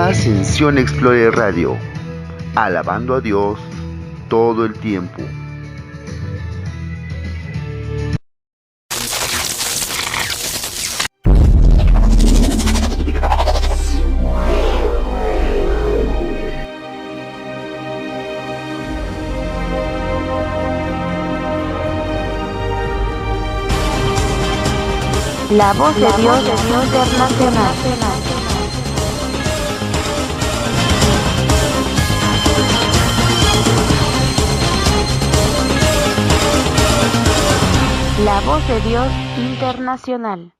Ascensión Explorer Radio, alabando a Dios todo el tiempo. La voz de Dios internacional. La voz de Dios internacional.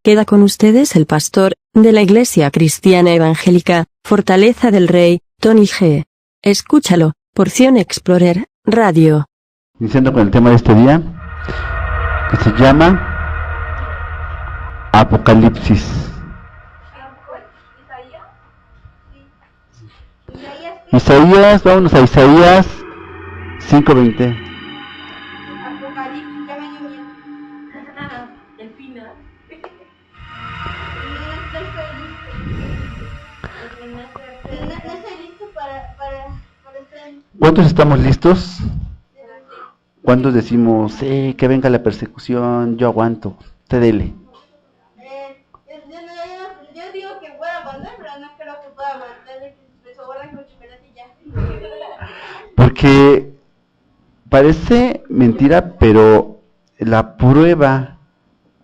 Queda con ustedes el pastor de la Iglesia Cristiana Evangélica, Fortaleza del Rey, Tony G. Escúchalo, Porción Explorer, Radio. Iniciando con el tema de este día, que se llama Apocalipsis. Isaías, vámonos a Isaías 5:20. Apocalipsis, ya me dio miedo. Delfina. No estoy listo para estar. ¿Cuántos estamos listos? ¿Cuántos decimos, que venga la persecución, yo aguanto, te dele? Yo digo que puedo aguantar, pero no creo que pueda aguantar. Me sobran con chocolate y ya. Porque parece mentira, pero la prueba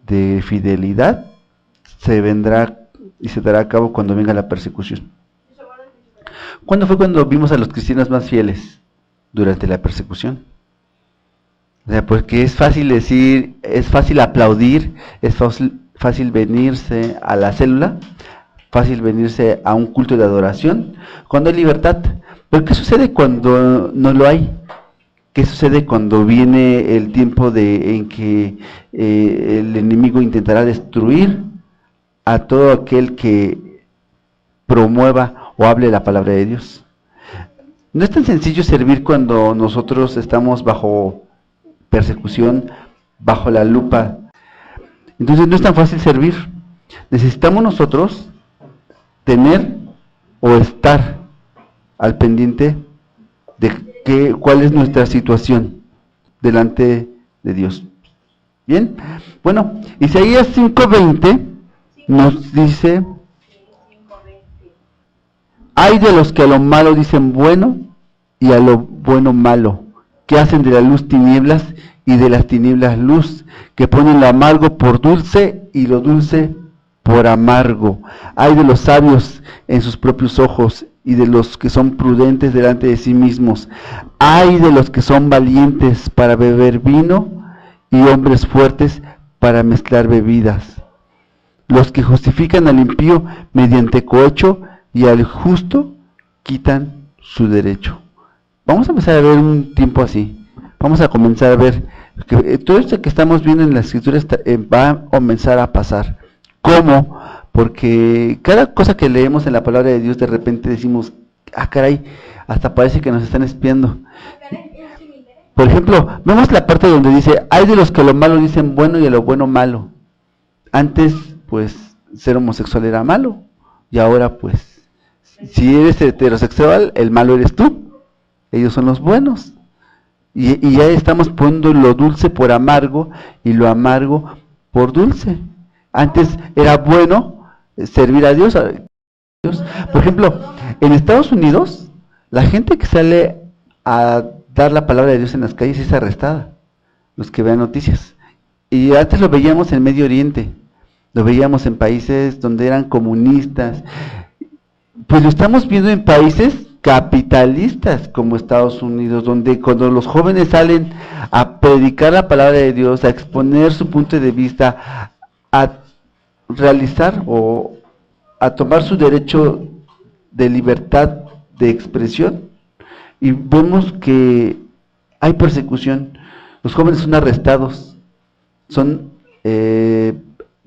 de fidelidad se vendrá y se dará a cabo cuando venga la persecución. ¿Cuándo fue cuando vimos a los cristianos más fieles? Durante la persecución. O sea, porque es fácil decir, es fácil aplaudir, es fácil venirse a la célula, fácil venirse a un culto de adoración, cuando hay libertad. Pero ¿qué sucede cuando no lo hay? ¿Qué sucede cuando viene el tiempo en que el enemigo intentará destruir a todo aquel que promueva o hable la palabra de Dios? No es tan sencillo servir cuando nosotros estamos bajo persecución, bajo la lupa. Entonces no es tan fácil servir. Necesitamos nosotros tener o estar al pendiente de cuál es nuestra situación delante de Dios. Bien, bueno, Isaías 5:20 nos dice: hay de los que a lo malo dicen bueno y a lo bueno malo, que hacen de la luz tinieblas y de las tinieblas luz, que ponen lo amargo por dulce y lo dulce por amargo. Hay de los sabios en sus propios ojos y de los que son prudentes delante de sí mismos. Hay de los que son valientes para beber vino y hombres fuertes para mezclar bebidas. Los que justifican al impío mediante cohecho y al justo quitan su derecho. Vamos a empezar a ver un tiempo así. Vamos a comenzar a ver que todo esto que estamos viendo en la escritura va a comenzar a pasar. ¿Cómo? Porque cada cosa que leemos en la palabra de Dios, de repente decimos, caray, hasta parece que nos están espiando. Por ejemplo, vemos la parte donde dice, hay de los que a lo malo dicen bueno y a lo bueno malo. Antes, pues, ser homosexual era malo. Y ahora, pues, si eres heterosexual, el malo eres tú. Ellos son los buenos. Y ya estamos poniendo lo dulce por amargo y lo amargo por dulce. Antes era bueno servir a Dios. Por ejemplo, en Estados Unidos, la gente que sale a dar la palabra de Dios en las calles es arrestada. Los que vean noticias. Y antes lo veíamos en Medio Oriente. Lo veíamos en países donde eran comunistas. Pues lo estamos viendo en países capitalistas como Estados Unidos, donde cuando los jóvenes salen a predicar la palabra de Dios, a exponer su punto de vista, a realizar o a tomar su derecho de libertad de expresión, y vemos que hay persecución. Los jóvenes son arrestados, son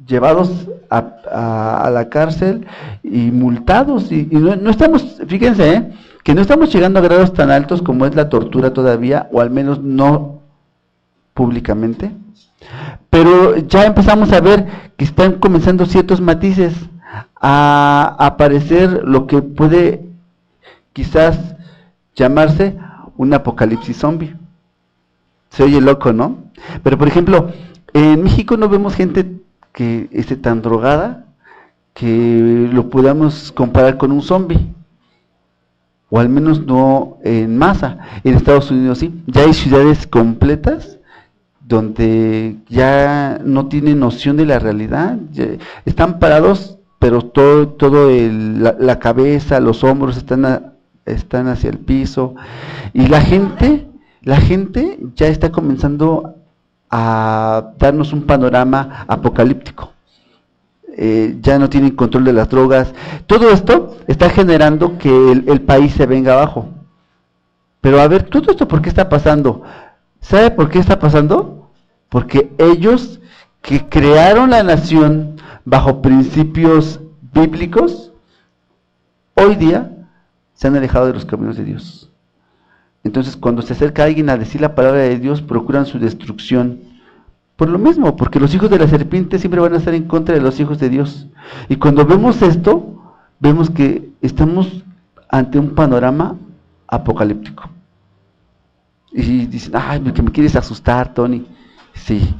llevados a la cárcel y multados, y no estamos, fíjense, que no estamos llegando a grados tan altos como es la tortura todavía, o al menos no públicamente, pero ya empezamos a ver que están comenzando ciertos matices. a aparecer lo que puede quizás llamarse un apocalipsis zombie. Se oye loco, ¿no? Pero por ejemplo, en México no vemos gente que esté tan drogada que lo podamos comparar con un zombie, o al menos no en masa. En Estados Unidos sí, ya hay ciudades completas donde ya no tienen noción de la realidad, están parados, pero todo la cabeza, los hombros están hacia el piso, y la gente ya está comenzando a darnos un panorama apocalíptico. Ya no tienen control de las drogas. Todo esto está generando que el país se venga abajo. Pero a ver, ¿todo esto por qué está pasando? ¿Sabe por qué está pasando? Porque ellos que crearon la nación bajo principios bíblicos, hoy día se han alejado de los caminos de Dios. Entonces, cuando se acerca alguien a decir la palabra de Dios, procuran su destrucción. Por lo mismo, porque los hijos de la serpiente siempre van a estar en contra de los hijos de Dios. Y cuando vemos esto, vemos que estamos ante un panorama apocalíptico. Y dicen, ay, que me quieres asustar, Tony. Sí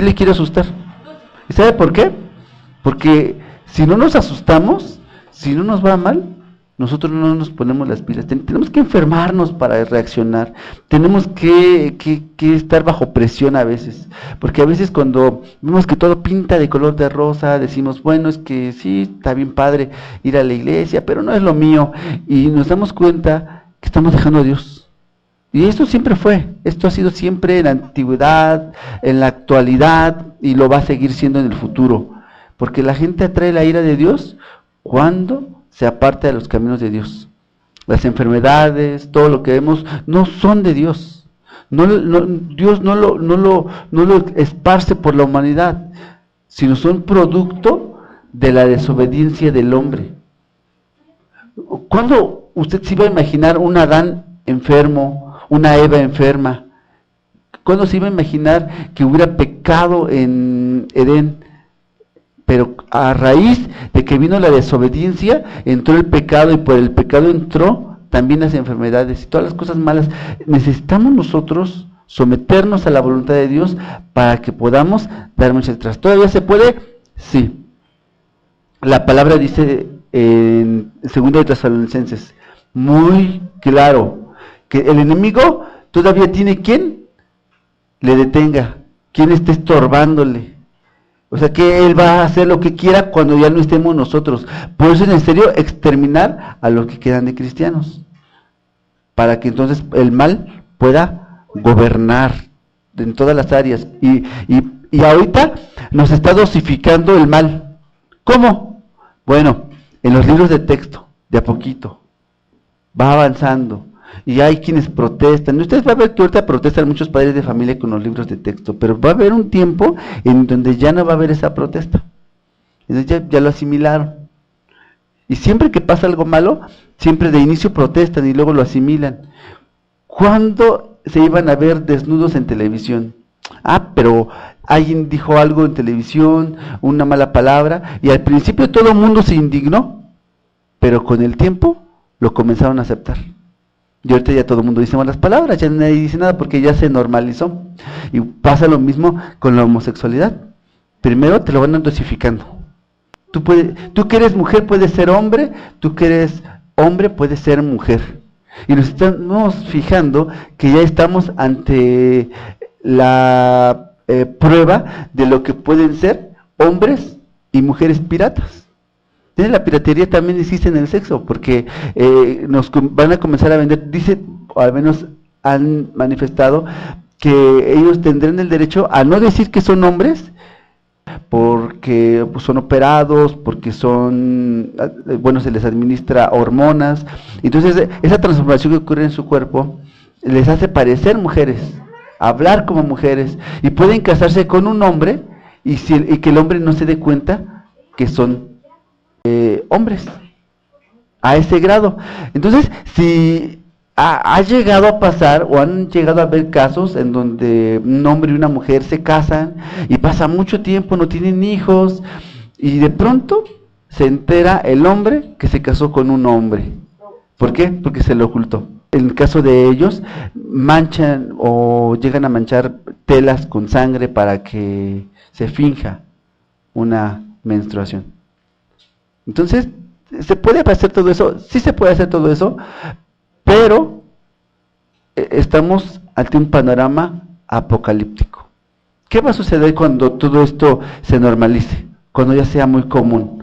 le quiero asustar. ¿Y sabe por qué? Porque si no nos asustamos, si no nos va mal, nosotros no nos ponemos las pilas. Tenemos que enfermarnos para reaccionar. Tenemos que estar bajo presión a veces. Porque a veces cuando vemos que todo pinta de color de rosa, decimos, bueno, es que sí, está bien padre ir a la iglesia, pero no es lo mío. Y nos damos cuenta que estamos dejando a Dios. Y esto siempre fue. Esto ha sido siempre en la antigüedad, en la actualidad, y lo va a seguir siendo en el futuro. Porque la gente atrae la ira de Dios cuando se aparta de los caminos de Dios. Las enfermedades, todo lo que vemos, no son de Dios. Dios no lo esparce por la humanidad, sino son producto de la desobediencia del hombre. ¿Cuándo usted se iba a imaginar un Adán enfermo, una Eva enferma? ¿Cuándo se iba a imaginar que hubiera pecado en Edén? Pero a raíz de que vino la desobediencia, entró el pecado, y por el pecado entró también las enfermedades y todas las cosas malas. Necesitamos nosotros someternos a la voluntad de Dios para que podamos dar marcha atrás. ¿Todavía se puede? Sí. La palabra dice en 2 Tesalonicenses, muy claro, que el enemigo todavía tiene quien le detenga, quien esté estorbándole. O sea que él va a hacer lo que quiera cuando ya no estemos nosotros. Por eso es necesario exterminar a los que quedan de cristianos, para que entonces el mal pueda gobernar en todas las áreas. Y ahorita nos está dosificando el mal. ¿Cómo? Bueno, en los libros de texto, de a poquito, va avanzando. Y hay quienes protestan. Ustedes van a ver que ahorita protestan muchos padres de familia con los libros de texto, pero va a haber un tiempo en donde ya no va a haber esa protesta. Entonces ya lo asimilaron. Y siempre que pasa algo malo, siempre de inicio protestan y luego lo asimilan. ¿Cuándo se iban a ver desnudos en televisión? Ah, pero alguien dijo algo en televisión, una mala palabra, y al principio todo el mundo se indignó, pero con el tiempo lo comenzaron a aceptar. Y ahorita ya todo el mundo dice malas palabras, ya nadie dice nada porque ya se normalizó. Y pasa lo mismo con la homosexualidad. Primero te lo van dosificando. Tú que eres mujer puedes ser hombre, tú que eres hombre puedes ser mujer. Y nos estamos fijando que ya estamos ante la prueba de lo que pueden ser hombres y mujeres piratas. La piratería también existe en el sexo, porque nos van a comenzar a vender, dice, o al menos han manifestado, que ellos tendrán el derecho a no decir que son hombres, porque pues, son operados, porque son, bueno, se les administra hormonas. Entonces esa transformación que ocurre en su cuerpo les hace parecer mujeres, hablar como mujeres, y pueden casarse con un hombre y que el hombre no se dé cuenta que son hombres, a ese grado. Entonces, si ha llegado a pasar, o han llegado a haber casos en donde un hombre y una mujer se casan, y pasa mucho tiempo, no tienen hijos, y de pronto se entera el hombre que se casó con un hombre. ¿Por qué? Porque se lo ocultó. En el caso de ellos, manchan o llegan a manchar telas con sangre para que se finja una menstruación. Entonces, ¿se puede hacer todo eso? Sí se puede hacer todo eso, pero estamos ante un panorama apocalíptico. ¿Qué va a suceder cuando todo esto se normalice? Cuando ya sea muy común.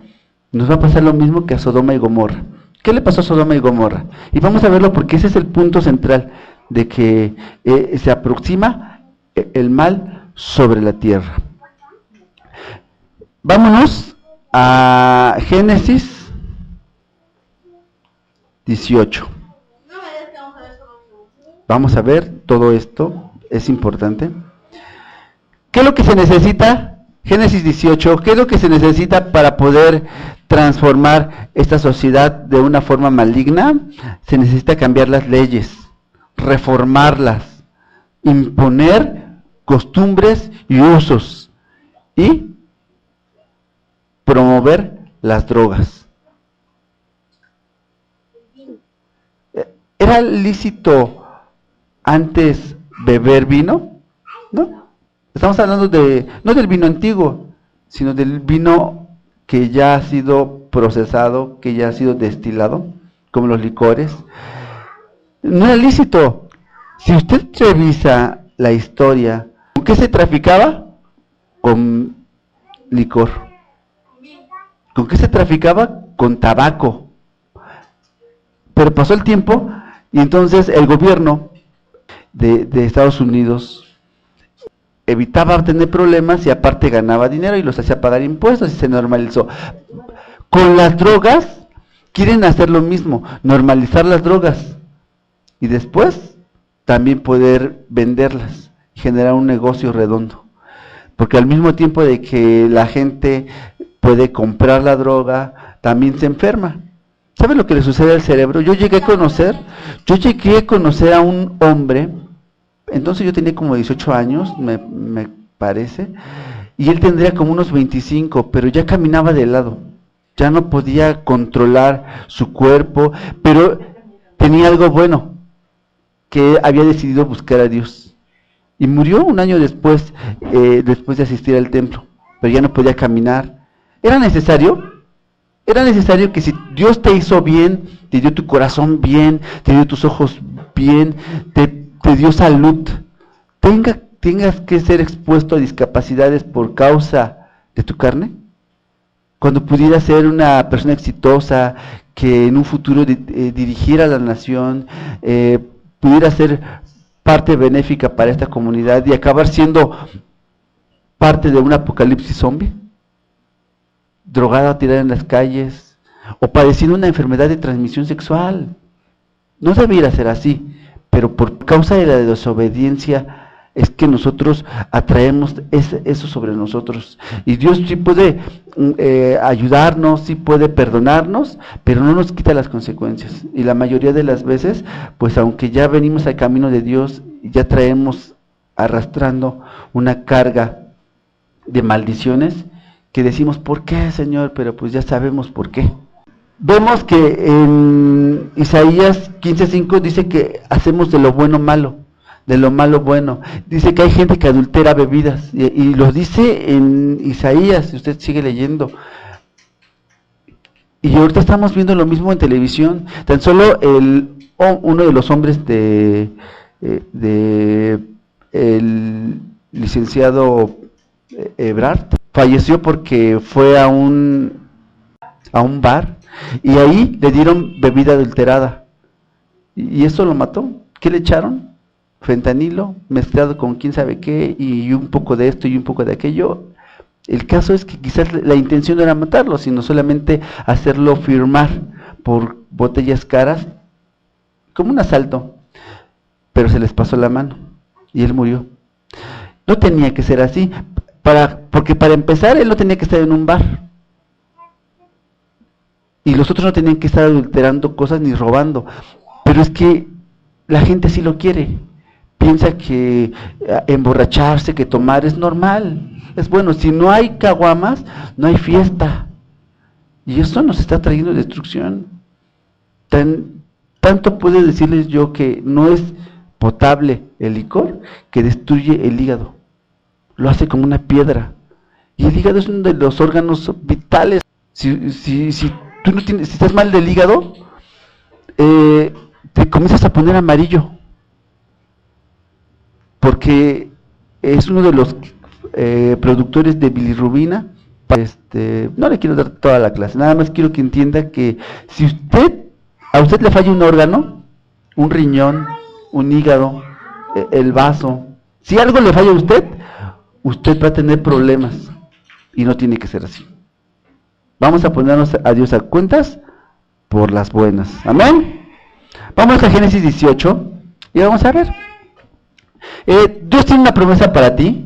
Nos va a pasar lo mismo que a Sodoma y Gomorra. ¿Qué le pasó a Sodoma y Gomorra? Y vamos a verlo porque ese es el punto central de que se aproxima el mal sobre la tierra. Vámonos a Génesis 18. Vamos a ver todo esto, es importante. ¿Qué es lo que se necesita? Génesis 18, ¿qué es lo que se necesita para poder transformar esta sociedad de una forma maligna? Se necesita cambiar las leyes, reformarlas, imponer costumbres y usos y promover las drogas. ¿Era lícito antes beber vino? ¿No? Estamos hablando no del vino antiguo, sino del vino que ya ha sido procesado, que ya ha sido destilado, como los licores. No era lícito. Si usted revisa la historia, ¿con qué se traficaba? Con licor. ¿Con qué se traficaba? Con tabaco. Pero pasó el tiempo y entonces el gobierno de Estados Unidos evitaba tener problemas y aparte ganaba dinero y los hacía pagar impuestos y se normalizó. Con las drogas quieren hacer lo mismo, normalizar las drogas y después también poder venderlas, generar un negocio redondo. Porque al mismo tiempo de que la gente puede comprar la droga, también se enferma. ¿Sabe lo que le sucede al cerebro? Yo llegué a conocer a un hombre. Entonces yo tenía como 18 años, me parece, y él tendría como unos 25, pero ya caminaba de lado, ya no podía controlar su cuerpo, pero tenía algo bueno, que había decidido buscar a Dios. Y murió un año después de asistir al templo, pero ya no podía caminar. ¿Era necesario? Era necesario que si Dios te hizo bien, te dio tu corazón bien, te dio tus ojos bien, te dio salud, tengas que ser expuesto a discapacidades por causa de tu carne, cuando pudiera ser una persona exitosa, que en un futuro dirigiera la nación, pudiera ser parte benéfica para esta comunidad y acabar siendo parte de un apocalipsis zombie, drogada, tirada en las calles, o padeciendo una enfermedad de transmisión sexual. No debiera ser así. Pero por causa de la desobediencia es que nosotros atraemos eso sobre nosotros. Y Dios sí puede ayudarnos, sí puede perdonarnos, pero no nos quita las consecuencias. Y la mayoría de las veces, pues aunque ya venimos al camino de Dios, ya traemos arrastrando una carga de maldiciones que decimos, ¿por qué, Señor? Pero pues ya sabemos por qué. Vemos que en Isaías 15:5 dice que hacemos de lo bueno malo, de lo malo bueno. Dice que hay gente que adultera bebidas y lo dice en Isaías, si usted sigue leyendo. Y ahorita estamos viendo lo mismo en televisión. Tan solo uno de los hombres el licenciado Ebrard falleció porque fue a un bar y ahí le dieron bebida adulterada y eso lo mató. ¿Qué le echaron? Fentanilo mezclado con quién sabe qué y un poco de esto y un poco de aquello. El caso es que quizás la intención no era matarlo, sino solamente hacerlo firmar por botellas caras, como un asalto, pero se les pasó la mano y él murió. No tenía que ser así, porque para empezar él no tenía que estar en un bar. Y los otros no tenían que estar adulterando cosas ni robando. Pero es que la gente sí lo quiere. Piensa que emborracharse, que tomar es normal. Es bueno, si no hay caguamas, no hay fiesta. Y eso nos está trayendo destrucción. Tanto puedo decirles yo que no es potable el licor, que destruye el hígado. Lo hace como una piedra. Y el hígado es uno de los órganos vitales. Si tú no tienes, si estás mal del hígado, te comienzas a poner amarillo. Porque es uno de los productores de bilirrubina. No le quiero dar toda la clase, nada más quiero que entienda que si a usted le falla un órgano, un riñón, un hígado, el vaso, si algo le falla a usted va a tener problemas, y no tiene que ser así. Vamos a ponernos a Dios a cuentas por las buenas, amén. Vamos a Génesis 18 y vamos a ver. Dios tiene una promesa para ti.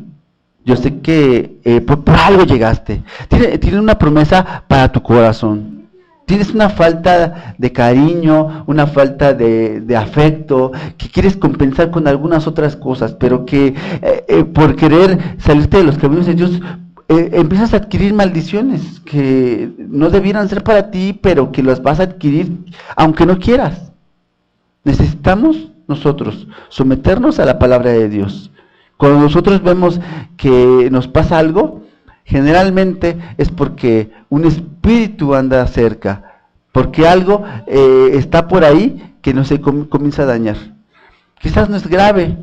Yo sé que por algo llegaste. Tiene una promesa para tu corazón. Tienes una falta de cariño, una falta de afecto, que quieres compensar con algunas otras cosas, pero que por querer salirte de los caminos de Dios, empiezas a adquirir maldiciones que no debieran ser para ti, pero que las vas a adquirir aunque no quieras. Necesitamos nosotros someternos a la palabra de Dios. Cuando nosotros vemos que nos pasa algo, generalmente es porque un espíritu anda cerca, porque algo está por ahí que nos comienza a dañar. Quizás no es grave,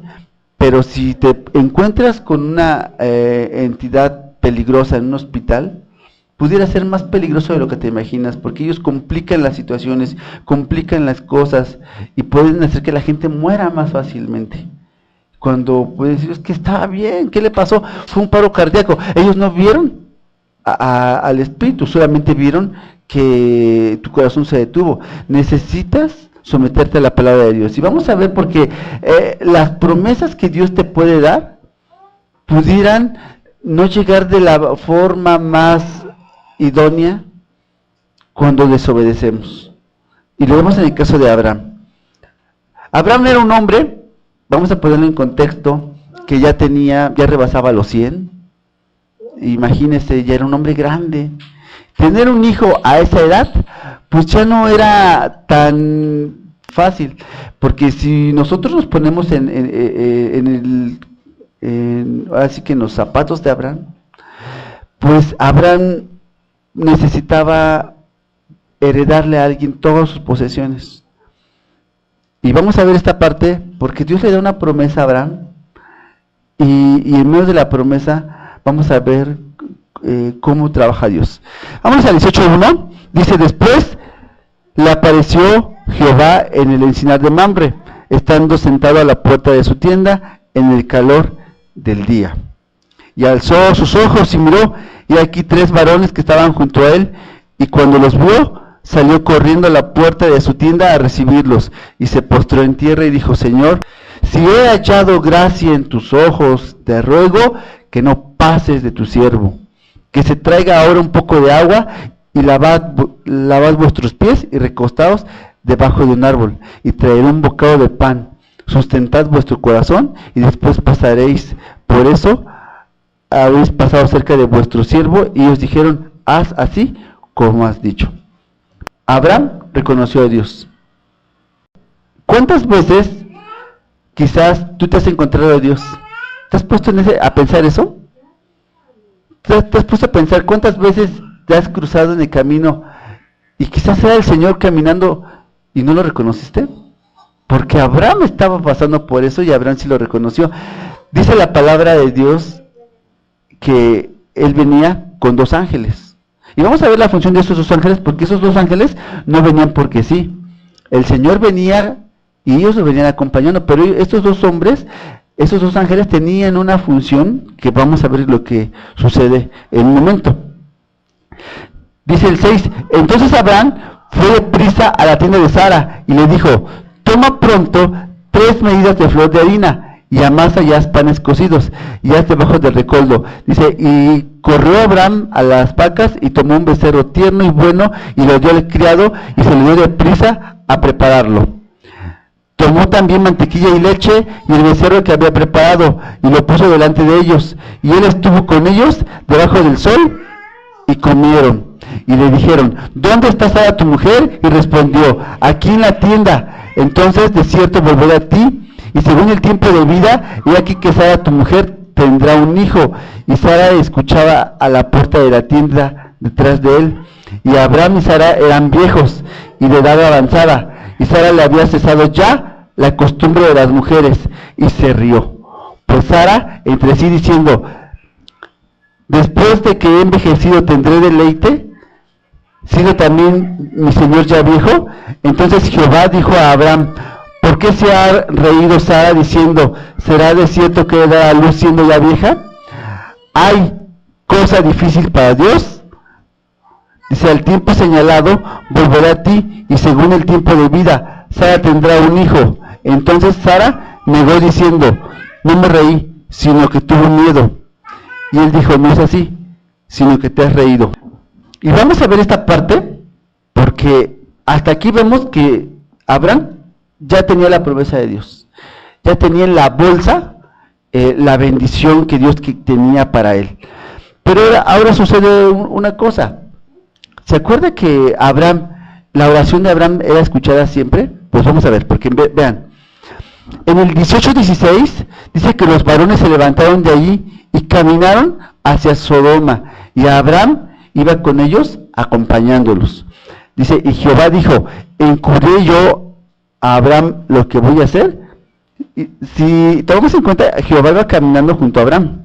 pero si te encuentras con una entidad peligrosa en un hospital, pudiera ser más peligroso de lo que te imaginas, porque ellos complican las situaciones, complican las cosas y pueden hacer que la gente muera más fácilmente. Cuando pueden decir, es que estaba bien, ¿qué le pasó? Fue un paro cardíaco. Ellos no vieron al espíritu, solamente vieron que tu corazón se detuvo. Necesitas someterte a la palabra de Dios. Y vamos a ver porque las promesas que Dios te puede dar pudieran no llegar de la forma más idónea cuando desobedecemos. Y lo vemos en el caso de Abraham. Abraham era un hombre, vamos a ponerlo en contexto, que ya rebasaba los 100. Imagínese, ya era un hombre grande. Tener un hijo a esa edad, pues ya no era tan fácil, porque si nosotros nos ponemos así que en los zapatos de Abraham, pues Abraham necesitaba heredarle a alguien todas sus posesiones. Y vamos a ver esta parte, porque Dios le da una promesa a Abraham, y en medio de la promesa vamos a ver cómo trabaja Dios. Vamos al 18:1, dice, después le apareció Jehová en el encinar de Mamre, estando sentado a la puerta de su tienda en el calor del día. Y alzó sus ojos y miró, y aquí 3 varones que estaban junto a él, y cuando los vio, salió corriendo a la puerta de su tienda a recibirlos, y se postró en tierra y dijo, Señor, si he hallado gracia en tus ojos, te ruego que no pases de tu siervo, que se traiga ahora un poco de agua, y lavad vuestros pies y recostaos debajo de un árbol, y traeré un bocado de pan, sustentad vuestro corazón, y después pasaréis. Por eso habéis pasado cerca de vuestro siervo. Y ellos dijeron, haz así como has dicho. Abraham reconoció a Dios. ¿Cuántas veces quizás tú te has encontrado a Dios? ¿Te has puesto a pensar eso? ¿Te has puesto a pensar cuántas veces te has cruzado en el camino y quizás era el Señor caminando y no lo reconociste? Porque Abraham estaba pasando por eso y Abraham sí lo reconoció. Dice la palabra de Dios que él venía con 2 ángeles. Y vamos a ver la función de esos 2 ángeles, porque esos 2 ángeles no venían porque sí. El Señor venía y ellos lo venían acompañando, pero estos 2 hombres, esos 2 ángeles tenían una función que vamos a ver lo que sucede en un momento. Dice el 6, entonces Abraham fue deprisa a la tienda de Sara y le dijo, toma pronto 3 medidas de flor de harina y amasa y haz panes cocidos y haz debajo del recoldo. Dice, y corrió Abraham a las vacas y tomó un becerro tierno y bueno y lo dio al criado y se le dio deprisa a prepararlo. Tomó también mantequilla y leche y el becerro que había preparado y lo puso delante de ellos, y él estuvo con ellos debajo del sol y comieron. Y le dijeron, ¿dónde está Sara tu mujer? Y respondió, aquí en la tienda. Entonces de cierto volveré a ti, y según el tiempo de vida, he aquí que Sara tu mujer tendrá un hijo. Y Sara escuchaba a la puerta de la tienda detrás de él. Y Abraham y Sara eran viejos y de edad avanzada, y Sara le había cesado ya la costumbre de las mujeres, y se rió. Pues Sara entre sí diciendo, después de que he envejecido tendré deleite, siendo también mi señor ya viejo. Entonces Jehová dijo a Abraham, ¿por qué se ha reído Sara diciendo, ¿será de cierto que dará a luz siendo ya vieja? ¿Hay cosa difícil para Dios? Dice, al tiempo señalado volverá a ti, y según el tiempo de vida, Sara tendrá un hijo. Entonces Sara negó diciendo, no me reí, sino que tuve miedo. Y él dijo, no es así, sino que te has reído. Y vamos a ver esta parte, porque hasta aquí vemos que Abraham ya tenía la promesa de Dios, ya tenía en la bolsa la bendición que Dios tenía para él. Pero ahora sucede una cosa. ¿Se acuerda que Abraham, la oración de Abraham era escuchada siempre? Pues vamos a ver, porque vean, en el 18:16 dice que los varones se levantaron de allí y caminaron hacia Sodoma, y Abraham iba con ellos acompañándolos. Dice, y Jehová dijo, ¿encubriré yo a Abraham lo que voy a hacer? Y si tomamos en cuenta, Jehová iba caminando junto a Abraham,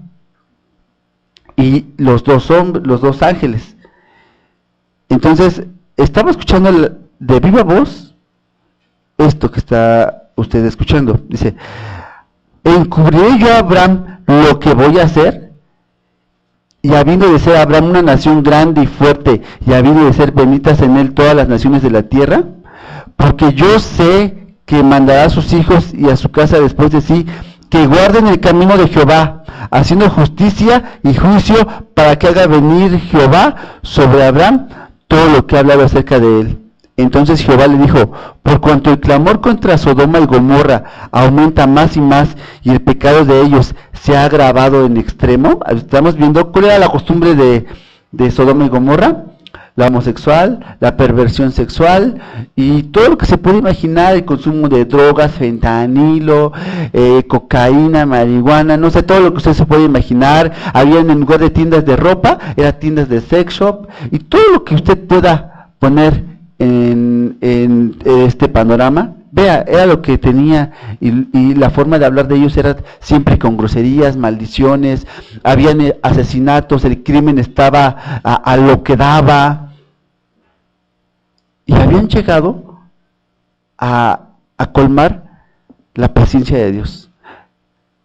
y los dos ángeles. Entonces, estaba escuchando de viva voz esto que está usted escuchando. Dice, ¿encubriré yo a Abraham lo que voy a hacer? Y habiendo de ser Abraham una nación grande y fuerte, y habiendo de ser benditas en él todas las naciones de la tierra, porque yo sé que mandará a sus hijos y a su casa después de sí, que guarden el camino de Jehová, haciendo justicia y juicio, para que haga venir Jehová sobre Abraham todo lo que ha hablado acerca de él. Entonces Jehová le dijo, por cuanto el clamor contra Sodoma y Gomorra aumenta más y más, y el pecado de ellos se ha agravado en extremo. Estamos viendo cuál era la costumbre de Sodoma y Gomorra: la homosexual, la perversión sexual, y todo lo que se puede imaginar, el consumo de drogas, fentanilo, cocaína, marihuana, no sé, todo lo que usted se puede imaginar. Habían, en lugar de tiendas de ropa, eran tiendas de sex shop, y todo lo que usted pueda poner en este panorama, vea, era lo que tenía, y la forma de hablar de ellos era siempre con groserías, maldiciones, habían asesinatos, el crimen estaba a lo que daba, y habían llegado a colmar la paciencia de Dios.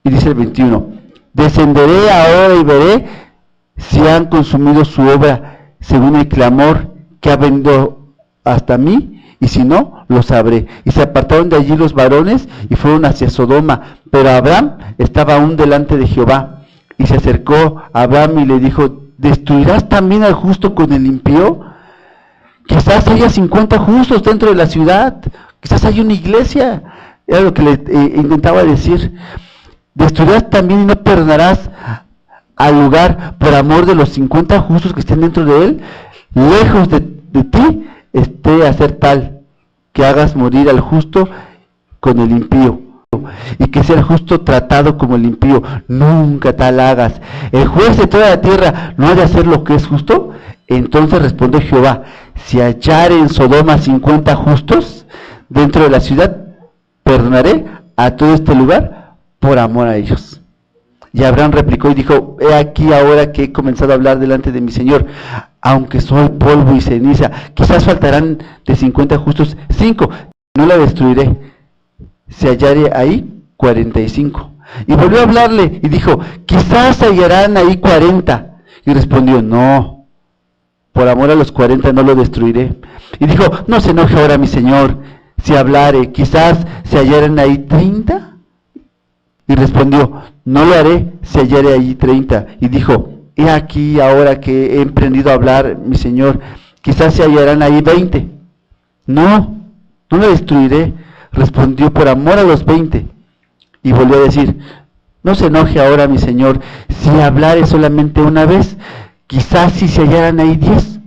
Y dice el 21, descenderé ahora y veré si han consumido su obra según el clamor que ha venido hasta mí, y si no, lo sabré. Y se apartaron de allí los varones y fueron hacia Sodoma, pero Abraham estaba aún delante de Jehová. Y se acercó a Abraham y le dijo, ¿destruirás también al justo con el impío? Quizás haya 50 justos dentro de la ciudad, quizás haya una iglesia. Era lo que le intentaba decir. ¿Destruirás también y no perdonarás al lugar por amor de los 50 justos que estén dentro de él? Lejos de ti esté hacer tal que hagas morir al justo con el impío, y que sea el justo tratado como el impío. Nunca tal hagas. El juez de toda la tierra no ha de hacer lo que es justo. Entonces respondió Jehová, si hallare en Sodoma 50 justos dentro de la ciudad, perdonaré a todo este lugar por amor a ellos. Y Abraham replicó y dijo, he aquí ahora que he comenzado a hablar delante de mi Señor, aunque soy polvo y ceniza, quizás faltarán de 50 justos 5, no la destruiré, se hallare ahí 45. Y volvió a hablarle y dijo, quizás hallarán ahí 40. Y respondió, no, por amor a los 40 no lo destruiré. Y dijo, no se enoje ahora mi Señor, si hablare, quizás se hallarán ahí 30. Y respondió, no lo haré si hallare allí 30. Y dijo, he aquí ahora que he emprendido a hablar, mi Señor, quizás se hallarán ahí 20. No lo destruiré. Respondió, por amor a los 20. Y volvió a decir, no se enoje ahora, mi Señor, si hablare solamente una vez, quizás si se hallaran ahí 10.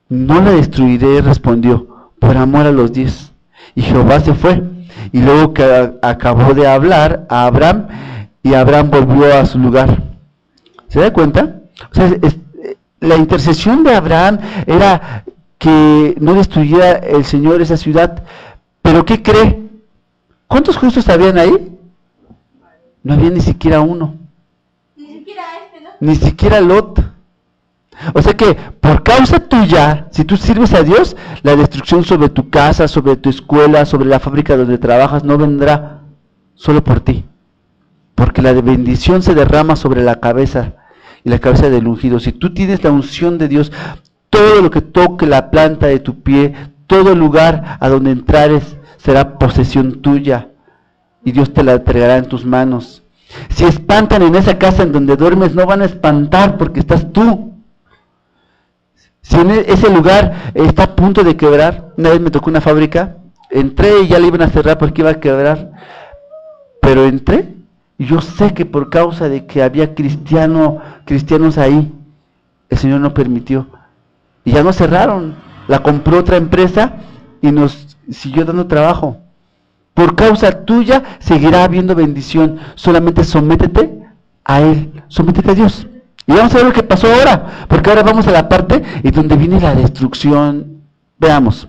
no la destruiré, respondió, por amor a los 10. Y Jehová se fue. Y luego que acabó de hablar a Abraham, y Abraham volvió a su lugar. ¿Se da cuenta? O sea, la intercesión de Abraham era que no destruyera el Señor esa ciudad. ¿Pero qué cree? ¿Cuántos justos habían ahí? No había ni siquiera uno. Ni siquiera ¿no? Ni siquiera Lot. O sea que por causa tuya, si tú sirves a Dios, la destrucción sobre tu casa, sobre tu escuela, sobre la fábrica donde trabajas, no vendrá solo por ti. Porque la bendición se derrama sobre la cabeza y la cabeza del ungido. Si tú tienes la unción de Dios, todo lo que toque la planta de tu pie, todo lugar a donde entrares, será posesión tuya. Y Dios te la entregará en tus manos. Si espantan en esa casa en donde duermes, no van a espantar porque estás tú. Si en ese lugar está a punto de quebrar, una vez me tocó una fábrica, entré y ya la iban a cerrar porque iba a quebrar, pero entré y yo sé que por causa de que había cristianos ahí, el Señor no permitió. Y ya no cerraron, la compró otra empresa y nos siguió dando trabajo. Por causa tuya seguirá habiendo bendición, solamente sométete a Él, sométete a Dios. Y vamos a ver lo que pasó ahora, porque ahora vamos a la parte en donde viene la destrucción. Veamos.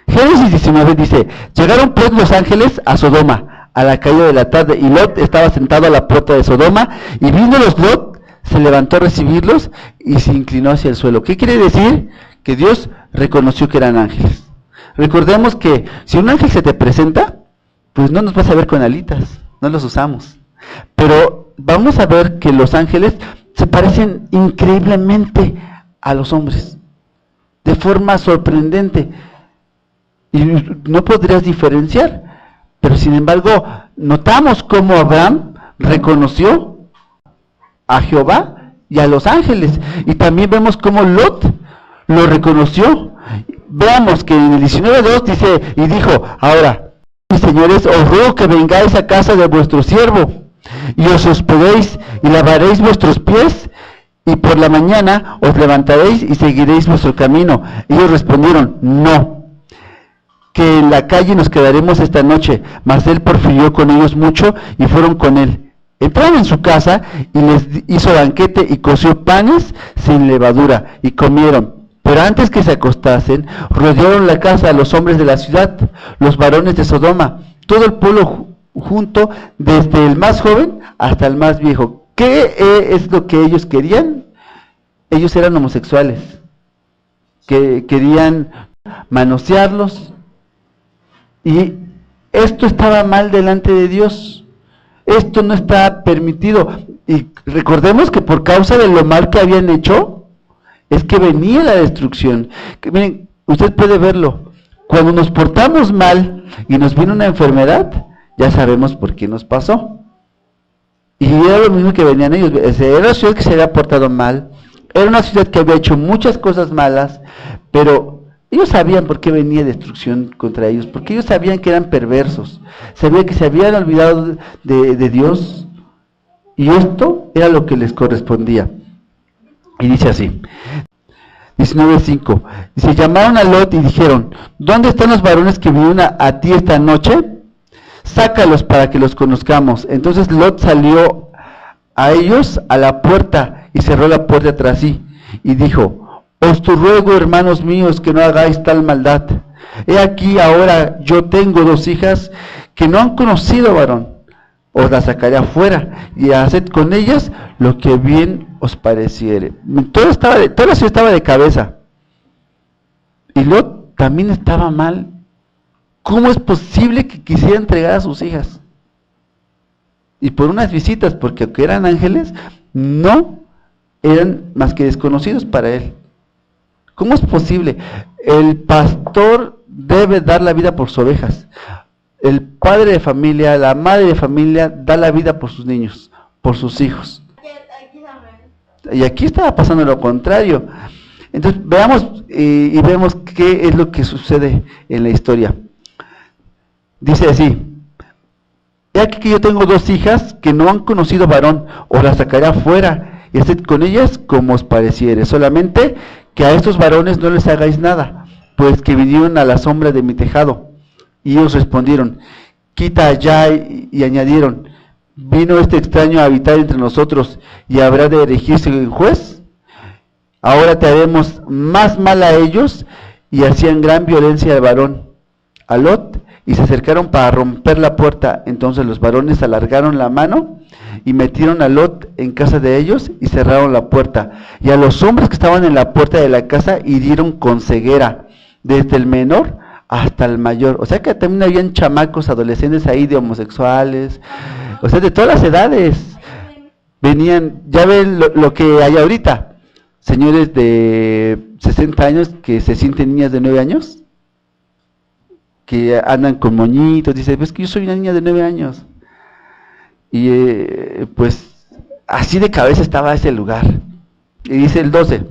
Génesis 19 dice, llegaron pues los ángeles a Sodoma, a la caída de la tarde, y Lot estaba sentado a la puerta de Sodoma, y viéndolos Lot, se levantó a recibirlos, y se inclinó hacia el suelo. ¿Qué quiere decir? Que Dios reconoció que eran ángeles. Recordemos que si un ángel se te presenta, pues no nos vas a ver con alitas, no los usamos. Pero vamos a ver que los ángeles se parecen increíblemente a los hombres, de forma sorprendente. Y no podrías diferenciar, pero sin embargo, notamos cómo Abraham reconoció a Jehová y a los ángeles. Y también vemos cómo Lot lo reconoció. Veamos que en el 19:2 dice, y dijo, ahora, mis señores, os ruego que vengáis a casa de vuestro siervo, y os hospedéis, y lavaréis vuestros pies, y por la mañana os levantaréis y seguiréis vuestro camino. Ellos respondieron, no, que en la calle nos quedaremos esta noche. Mas él porfió con ellos mucho, y fueron con él. Entraron en su casa, y les hizo banquete, y coció panes sin levadura, y comieron. Pero antes que se acostasen, rodearon la casa a los hombres de la ciudad, los varones de Sodoma, todo el pueblo junto, desde el más joven hasta el más viejo. ¿Qué es lo que ellos querían? Ellos eran homosexuales, que querían manosearlos, y esto estaba mal delante de Dios. Esto no está permitido. Y recordemos que por causa de lo mal que habían hecho, es que venía la destrucción. Que, miren, usted puede verlo. Cuando nos portamos mal y nos viene una enfermedad, ya sabemos por qué nos pasó. Y era lo mismo que venían ellos. Era una ciudad que se había portado mal, era una ciudad que había hecho muchas cosas malas, pero ellos sabían por qué venía destrucción contra ellos, porque ellos sabían que eran perversos, sabían que se habían olvidado de Dios, y esto era lo que les correspondía. Y dice así, 19:5, dice, llamaron a Lot y dijeron, ¿dónde están los varones que vinieron a ti esta noche? Sácalos para que los conozcamos. Entonces Lot salió a ellos a la puerta y cerró la puerta tras sí, y dijo, os ruego, hermanos míos, que no hagáis tal maldad. He aquí ahora yo tengo 2 hijas que no han conocido varón. Os las sacaré afuera y haced con ellas lo que bien os pareciere. Toda la ciudad estaba de cabeza. Y Lot también estaba mal. ¿Cómo es posible que quisiera entregar a sus hijas? Y por unas visitas, porque aunque eran ángeles, no eran más que desconocidos para él. ¿Cómo es posible? El pastor debe dar la vida por sus ovejas. El padre de familia, la madre de familia, da la vida por sus niños, por sus hijos. Y aquí estaba pasando lo contrario. Entonces veamos y vemos qué es lo que sucede en la historia. Dice así, he aquí que yo tengo 2 hijas que no han conocido varón, os las sacaré afuera y haced con ellas como os pareciere, solamente que a estos varones no les hagáis nada, pues que vinieron a la sombra de mi tejado. Y ellos respondieron, quita allá, y añadieron, ¿vino este extraño a habitar entre nosotros y habrá de erigirse en juez? Ahora te haremos más mal a ellos. Y hacían gran violencia al varón, a Lot, y se acercaron para romper la puerta. Entonces los varones alargaron la mano y metieron a Lot en casa de ellos y cerraron la puerta. Y a los hombres que estaban en la puerta de la casa hirieron con ceguera, desde el menor hasta el mayor. O sea que también habían chamacos, adolescentes ahí de homosexuales, o sea, de todas las edades. Venían, ya ven lo que hay ahorita. Señores de 60 años que se sienten niñas de 9 años, que andan con moñitos, dicen, pues que yo soy una niña de 9 años. Y pues así de cabeza estaba ese lugar. Y dice el 12,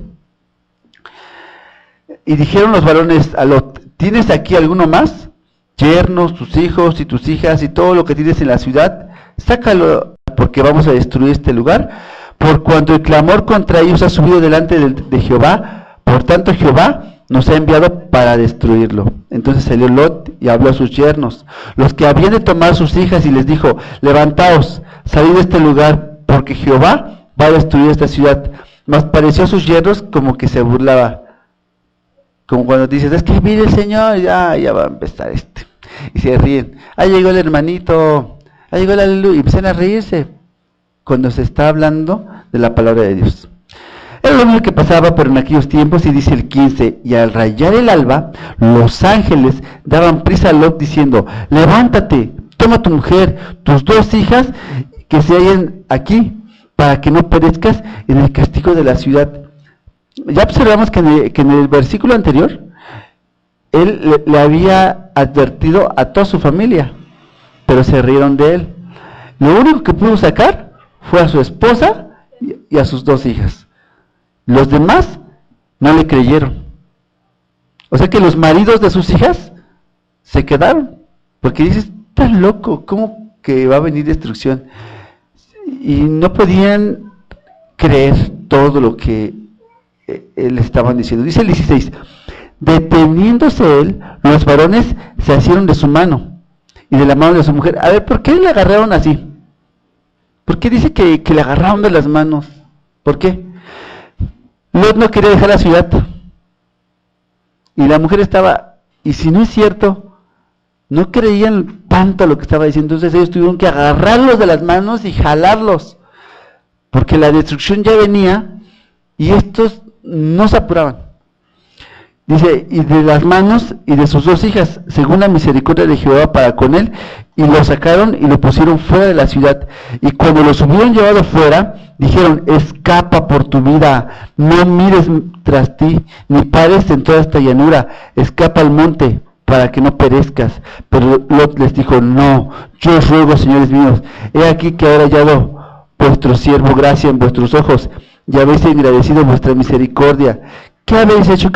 y dijeron los varones a Lot, ¿tienes aquí alguno más? Yernos, tus hijos y tus hijas y todo lo que tienes en la ciudad, sácalo, porque vamos a destruir este lugar. Por cuanto el clamor contra ellos ha subido delante de Jehová, por tanto Jehová nos ha enviado para destruirlo. Entonces salió Lot y habló a sus yernos, los que habían de tomar sus hijas, y les dijo, levantaos, salid de este lugar, porque Jehová va a destruir esta ciudad. Mas pareció a sus yernos como que se burlaba, como cuando dices, es que mire el Señor, ya va a empezar y se ríen, ahí llegó el hermanito, ahí llegó el aleluya, y empiezan a reírse cuando se está hablando de la palabra de Dios. Era lo mismo que pasaba, pero en aquellos tiempos, y dice el 15, y al rayar el alba, los ángeles daban prisa a Lot diciendo, levántate, toma tu mujer, tus 2 hijas, que se hallen aquí, para que no perezcas en el castigo de la ciudad. Ya observamos que en el versículo anterior, él le había advertido a toda su familia, pero se rieron de él. Lo único que pudo sacar fue a su esposa y a sus 2 hijas. Los demás no le creyeron. O sea que los maridos de sus hijas se quedaron, porque dices, estás loco, ¿cómo que va a venir destrucción? Y no podían creer todo lo que le estaban diciendo. Dice el 16, deteniéndose él, los varones se asieron de su mano y de la mano de su mujer. A ver, ¿por qué le agarraron así? ¿Por qué dice que le agarraron de las manos? ¿Por qué? Lot no quería dejar la ciudad. Y la mujer estaba, y si no es cierto, no creían tanto lo que estaba diciendo. Entonces ellos tuvieron que agarrarlos de las manos y jalarlos, porque la destrucción ya venía y estos no se apuraban. Dice, y de las manos y de sus 2 hijas, según la misericordia de Jehová para con él, y lo sacaron y lo pusieron fuera de la ciudad. Y cuando los hubieron llevado fuera, dijeron, escapa por tu vida, no mires tras ti, ni pares en toda esta llanura, escapa al monte, para que no perezcas. Pero Lot les dijo, no, yo os ruego, señores míos, he aquí que ahora hallado vuestro siervo gracia en vuestros ojos, y habéis engrandecido vuestra misericordia. ¿Qué habéis hecho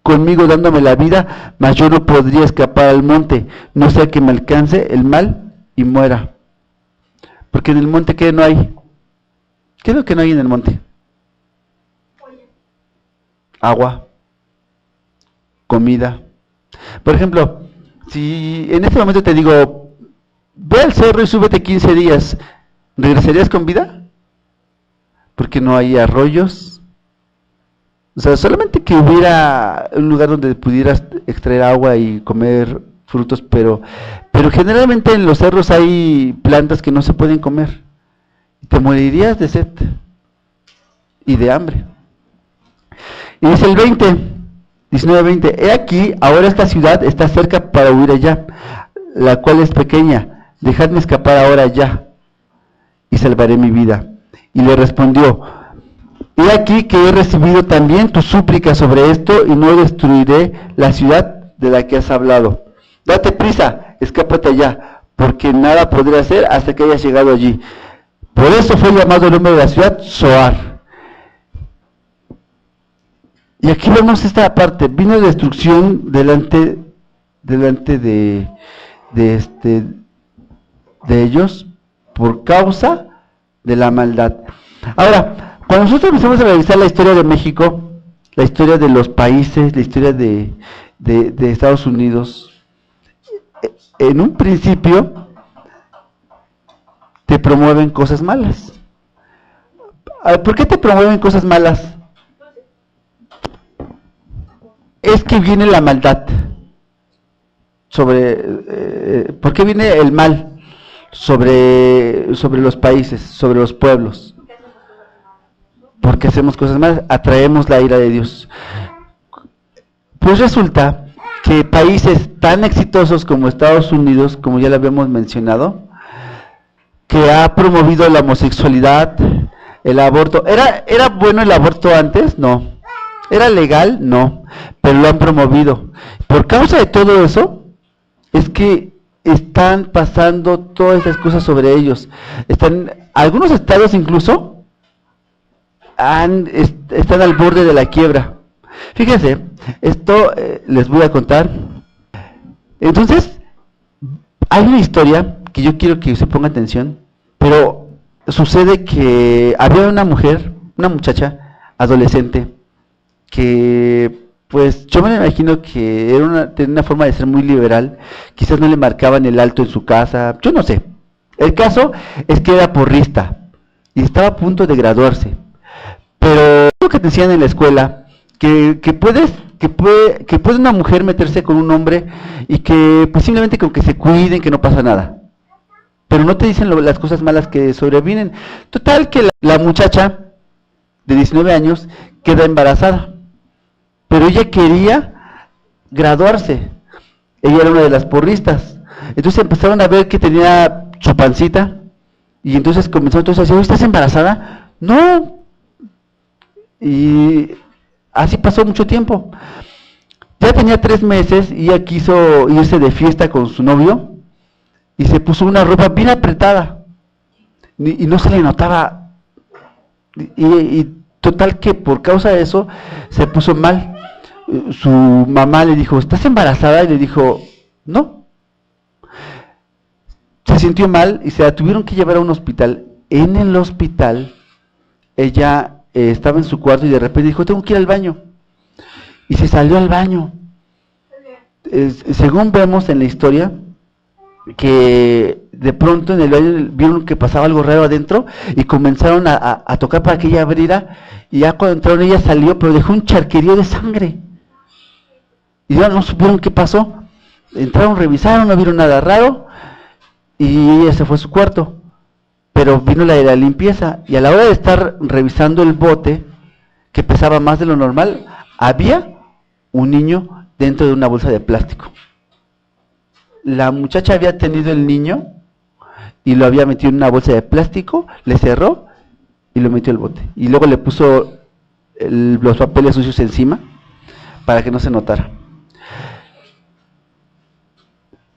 conmigo dándome la vida? Mas yo no podría escapar al monte, no sea que me alcance el mal y muera. Porque en el monte, ¿qué no hay? ¿Qué es lo que no hay en el monte? Agua, comida. Por ejemplo, si en este momento te digo, ve al cerro y súbete 15 días, ¿regresarías con vida? Porque no hay arroyos. O sea, solamente que hubiera un lugar donde pudieras extraer agua y comer frutos, pero generalmente en los cerros hay plantas que no se pueden comer. Te morirías de sed y de hambre. Y dice el 19-20, he aquí, ahora esta ciudad está cerca para huir allá, la cual es pequeña, dejadme escapar ahora ya, y salvaré mi vida. Y le respondió, he aquí que he recibido también tu súplica sobre esto, y no destruiré la ciudad de la que has hablado. Date prisa, escápate allá, porque nada podré hacer hasta que hayas llegado allí. Por eso fue llamado el nombre de la ciudad Zoar. Y aquí vemos esta parte, vino destrucción delante de ellos por causa de la maldad. Ahora, cuando nosotros empezamos a revisar la historia de México, la historia de los países, la historia de Estados Unidos, en un principio te promueven cosas malas. ¿Por qué te promueven cosas malas? Es que viene la maldad ¿por qué viene el mal sobre los países, sobre los pueblos? Porque hacemos cosas malas, atraemos la ira de Dios. Pues resulta que países tan exitosos como Estados Unidos, como ya lo habíamos mencionado, que ha promovido la homosexualidad, el aborto. ¿Era bueno el aborto antes? No. ¿Era legal? No. Pero lo han promovido. Por causa de todo eso, es que están pasando todas esas cosas sobre ellos. Algunos estados incluso están al borde de la quiebra. Fíjense, esto les voy a contar. Entonces, hay una historia que yo quiero que se ponga atención, pero sucede que había una muchacha adolescente, que pues yo me imagino que tenía una forma de ser muy liberal, quizás no le marcaban el alto en su casa, yo no sé. El caso es que era porrista y estaba a punto de graduarse, pero lo que te decían en la escuela, que puede una mujer meterse con un hombre y que pues simplemente con que se cuiden, que no pasa nada, pero no te dicen las cosas malas que sobrevienen. Total que la muchacha de 19 años queda embarazada, pero ella quería graduarse, ella era una de las porristas, entonces empezaron a ver que tenía su pancita, y entonces comenzó a decir, ¿estás embarazada? No. Y así pasó mucho tiempo. Ya tenía 3 meses y ella quiso irse de fiesta con su novio y se puso una ropa bien apretada y no se le notaba, y total que por causa de eso se puso mal. Su mamá le dijo, ¿estás embarazada? Y le dijo, no. Se sintió mal y se la tuvieron que llevar a un hospital. En el hospital ella estaba en su cuarto y de repente dijo, tengo que ir al baño, y se salió al baño. Según vemos en la historia, que de pronto en el baño vieron que pasaba algo raro adentro y comenzaron a tocar para que ella abriera, y ya cuando entraron ella salió, pero dejó un charquerío de sangre y ya no supieron qué pasó. Entraron, revisaron, no vieron nada raro y ella se fue a su cuarto. Pero vino la de la limpieza y a la hora de estar revisando el bote, que pesaba más de lo normal, había un niño dentro de una bolsa de plástico. La muchacha había tenido el niño y lo había metido en una bolsa de plástico, le cerró y lo metió al bote. Y luego le puso los papeles sucios encima para que no se notara.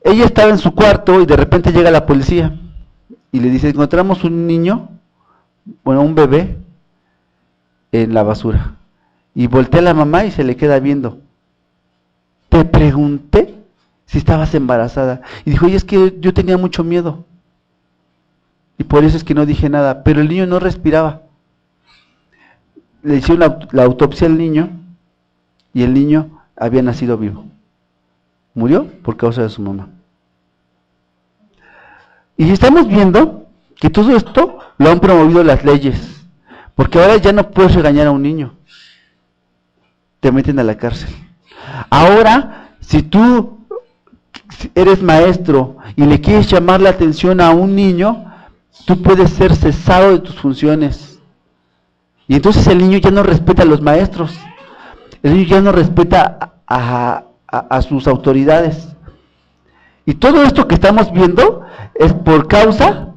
Ella estaba en su cuarto y de repente llega la policía y le dice, encontramos un niño, un bebé en la basura. Y voltea a la mamá y se le queda viendo. Te pregunté si estabas embarazada. Y dijo, oye, es que yo tenía mucho miedo. Y por eso es que no dije nada. Pero el niño no respiraba. Le hicieron la autopsia al niño y el niño había nacido vivo. Murió por causa de su mamá. Y estamos viendo que todo esto lo han promovido las leyes, porque ahora ya no puedes regañar a un niño, te meten a la cárcel. Ahora, si tú eres maestro y le quieres llamar la atención a un niño, tú puedes ser cesado de tus funciones. Y entonces el niño ya no respeta a los maestros, el niño ya no respeta a sus autoridades. Y todo esto que estamos viendo es por causa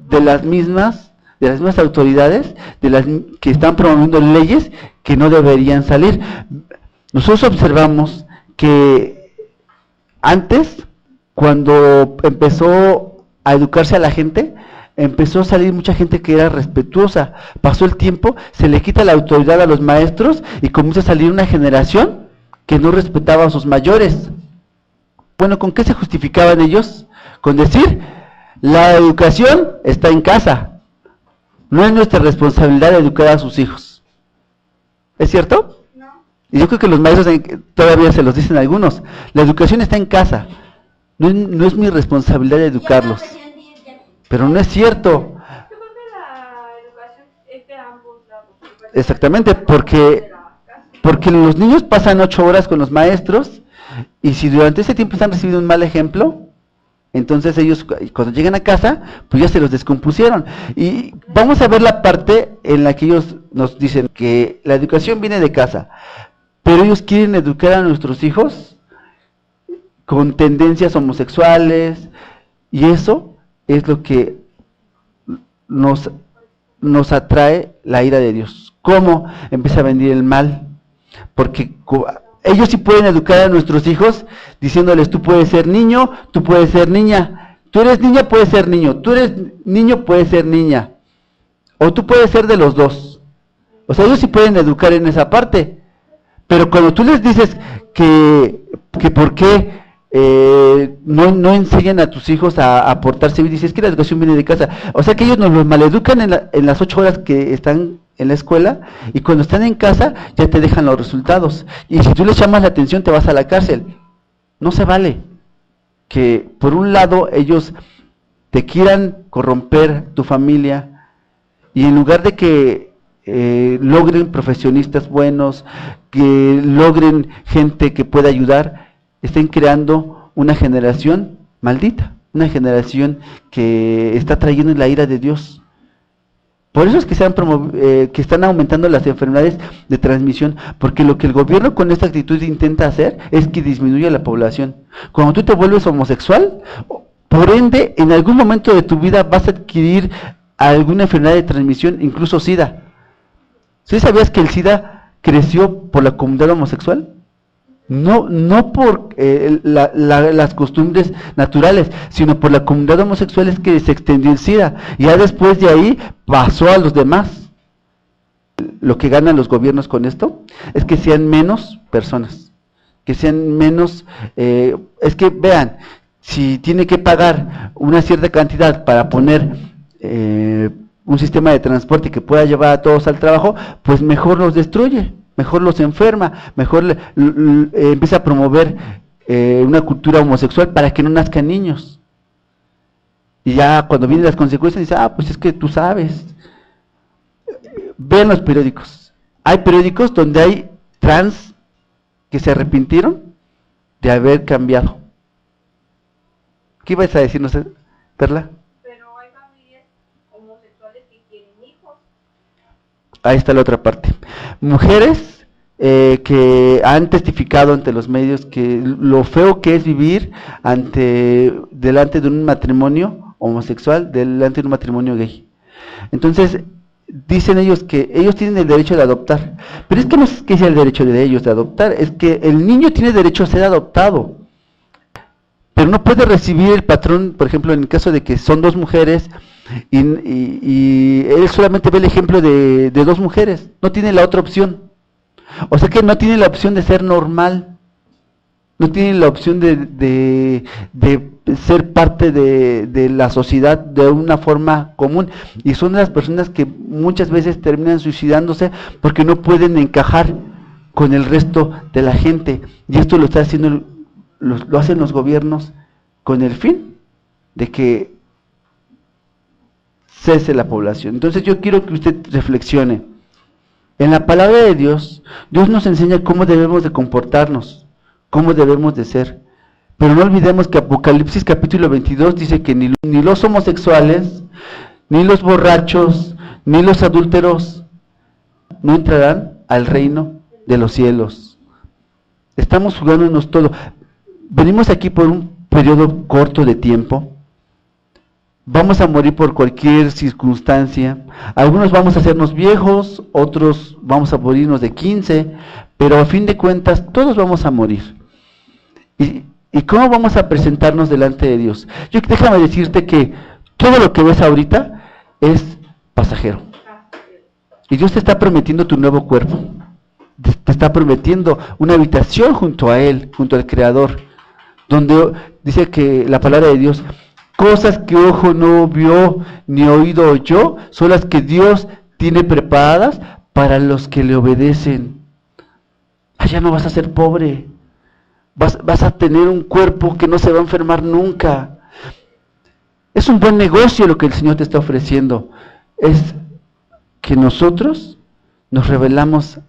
de las mismas autoridades, de las que están promoviendo leyes que no deberían salir. Nosotros observamos que antes, cuando empezó a educarse a la gente, empezó a salir mucha gente que era respetuosa. Pasó el tiempo, se le quita la autoridad a los maestros y comienza a salir una generación que no respetaba a sus mayores. Bueno, ¿con qué se justificaban ellos? Con decir, la educación está en casa, no es nuestra responsabilidad educar a sus hijos. ¿Es cierto? No. Y yo creo que los maestros todavía se los dicen a algunos. La educación está en casa. No es mi responsabilidad de educarlos. Pero no es cierto. Yo creo que la educación es de ambos lados. Exactamente, porque los niños pasan 8 horas con los maestros y si durante ese tiempo están recibiendo un mal ejemplo, entonces ellos cuando llegan a casa, pues ya se los descompusieron. Y vamos a ver la parte en la que ellos nos dicen que la educación viene de casa, pero ellos quieren educar a nuestros hijos con tendencias homosexuales, y eso es lo que nos atrae la ira de Dios. ¿Cómo? Empieza a venir el mal, porque ellos sí pueden educar a nuestros hijos diciéndoles: tú puedes ser niño, tú puedes ser niña, tú eres niña, puedes ser niño, tú eres niño, puedes ser niña, o tú puedes ser de los dos. O sea, ellos sí pueden educar en esa parte, pero cuando tú les dices que por qué no enseñan a tus hijos a portarse bien, dices que la educación viene de casa. O sea que ellos nos los maleducan en las 8 horas que están en la escuela, y cuando están en casa ya te dejan los resultados. Y si tú les llamas la atención, te vas a la cárcel. No se vale que por un lado ellos te quieran corromper tu familia, y en lugar de que logren profesionistas buenos, que logren gente que pueda ayudar, estén creando una generación maldita, una generación que está trayendo la ira de Dios. Por eso es que que están aumentando las enfermedades de transmisión, porque lo que el gobierno con esta actitud intenta hacer es que disminuya la población. Cuando tú te vuelves homosexual, por ende, en algún momento de tu vida vas a adquirir alguna enfermedad de transmisión, incluso SIDA. ¿Sí sabías que el SIDA creció por la comunidad homosexual? No por las costumbres naturales, sino por la comunidad homosexual es que se extendió el SIDA, y ya después de ahí pasó a los demás. Lo que ganan los gobiernos con esto es que sean menos personas, que sean menos, es que vean, si tiene que pagar una cierta cantidad para poner un sistema de transporte que pueda llevar a todos al trabajo, pues mejor los destruye, mejor los enferma, mejor empieza a promover una cultura homosexual para que no nazcan niños. Y ya cuando vienen las consecuencias dice: pues es que tú sabes. Vean los periódicos. Hay periódicos donde hay trans que se arrepintieron de haber cambiado. ¿Qué ibas a decirnos, Perla? Pero hay familias homosexuales que quieren hijos. Ahí está la otra parte. Mujeres que han testificado ante los medios que lo feo que es vivir delante de un matrimonio homosexual, delante de un matrimonio gay. Entonces, dicen ellos que ellos tienen el derecho de adoptar. Pero es que no es que sea el derecho de ellos de adoptar, es que el niño tiene derecho a ser adoptado. Pero no puede recibir el patrón, por ejemplo, en el caso de que son 2 mujeres, y él solamente ve el ejemplo de 2 mujeres, no tiene la otra opción. O sea que no tiene la opción de ser normal, no tiene la opción de ser parte de la sociedad de una forma común. Y son las personas que muchas veces terminan suicidándose porque no pueden encajar con el resto de la gente. Y esto lo está haciendo, lo hacen los gobiernos con el fin de que cese la población. Entonces yo quiero que usted reflexione. En la palabra de Dios, Dios nos enseña cómo debemos de comportarnos, cómo debemos de ser. Pero no olvidemos que Apocalipsis capítulo 22 dice que ni los homosexuales, ni los borrachos, ni los adúlteros no entrarán al reino de los cielos. Estamos jugándonos todo. Venimos aquí por un periodo corto de tiempo. Vamos a morir por cualquier circunstancia. Algunos vamos a hacernos viejos, otros vamos a morirnos de 15, pero a fin de cuentas todos vamos a morir. ¿Y cómo vamos a presentarnos delante de Dios? Déjame decirte que todo lo que ves ahorita es pasajero. Y Dios te está prometiendo tu nuevo cuerpo. Te está prometiendo una habitación junto a Él, junto al Creador, donde dice que la palabra de Dios: cosas que ojo no vio ni oído oyó, son las que Dios tiene preparadas para los que le obedecen. Ya no vas a ser pobre, vas a tener un cuerpo que no se va a enfermar nunca. Es un buen negocio lo que el Señor te está ofreciendo. Es que nosotros nos rebelamos.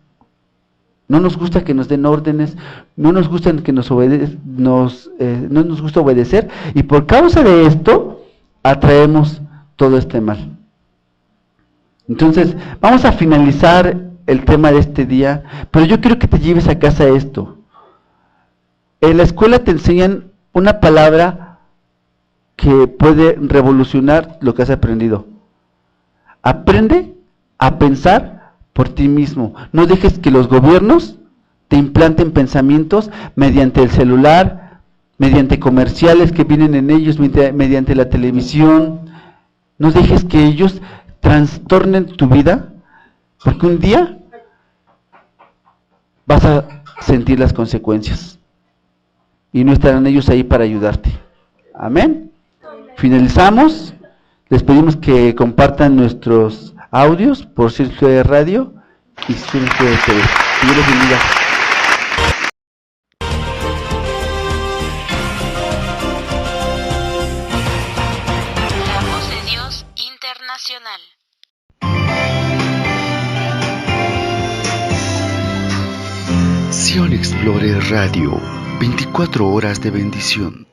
No nos gusta que nos den órdenes, no nos gusta que no nos gusta obedecer, y por causa de esto atraemos todo este mal. Entonces, vamos a finalizar el tema de este día, pero yo quiero que te lleves a casa esto. En la escuela te enseñan una palabra que puede revolucionar lo que has aprendido. Aprende a pensar por ti mismo. No dejes que los gobiernos te implanten pensamientos mediante el celular, mediante comerciales que vienen en ellos, mediante la televisión. No dejes que ellos trastornen tu vida, porque un día vas a sentir las consecuencias y no estarán ellos ahí para ayudarte. Amén. Finalizamos. Les pedimos que compartan nuestros audios por Círculo de Radio y Círculo de TV. Dios les bendiga. La voz de Dios internacional. Sion Explorer Radio, 24 horas de bendición.